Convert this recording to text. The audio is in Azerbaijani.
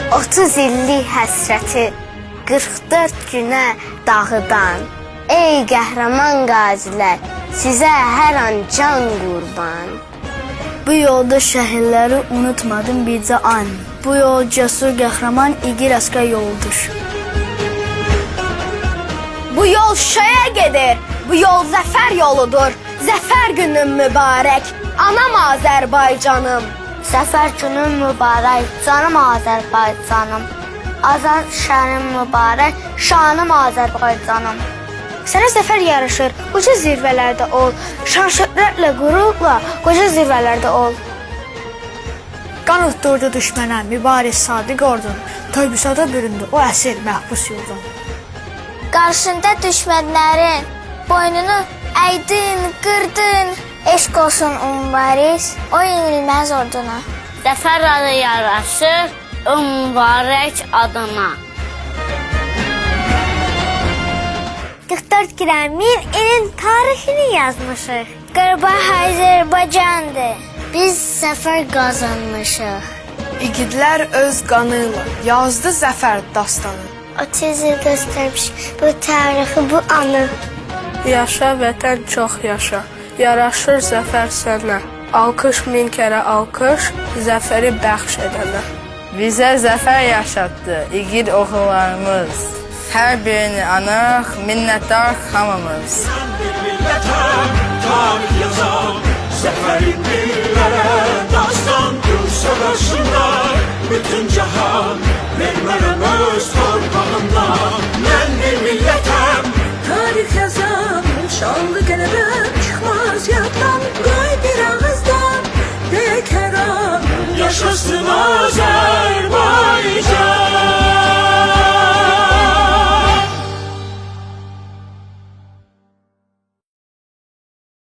30 illik həsrəti 44 günə dağıdan, ey qəhrəman qazilər, sizə hər an can qurban. Bu yolda şəhərləri unutmadım bircə an. Bu yol cəsur qəhrəman İgil əsgər yoludur. Bu yol Şuşaya gedir, bu yol zəfər yoludur. Zəfər günün mübarək, anam Azərbaycanım. Zəfər günün mübarək, canım Azərbaycanım. Azad şəhərim mübarək, şanım Azərbaycanım. Sənə zəfər yarışır, qoca zirvələrdə ol. Şan-şöhrətlə, qürurla, qoca zirvələrdə ol. Qan utdurdu düşmənə, mübariz sadiq ordun. Toybusada büründü o əsir məhbus yurdun. Qarşında düşmənlərin boynunu əydin, qırdın. Eşq olsun mübariz, o yenilməz orduna. Zəfər adı yaraşır o mübarək adına. 44 qiramin ilin tarixini yazmışıq. Qarabağ Azərbaycandır. Biz zəfər qazanmışıq. İgidlər öz qanıyla yazdı zəfər dastanı. 30 il göstərmiş bu tarixi, bu anı. Yaşa vətən, çox yaşa. Yaraşır zəfər sənə. Alqış min kərə alqış, zəfəri bəxş edənə. Bizə zəfər yaşatdı igid oğullarımız. Hər birini anıq, minnətdar hamımız. Sen bir milleten tarih yazan, zəfəri dillərə dastandır savaşınlar. Bütün cahan vermərəm öz torpağımdan. Mən bir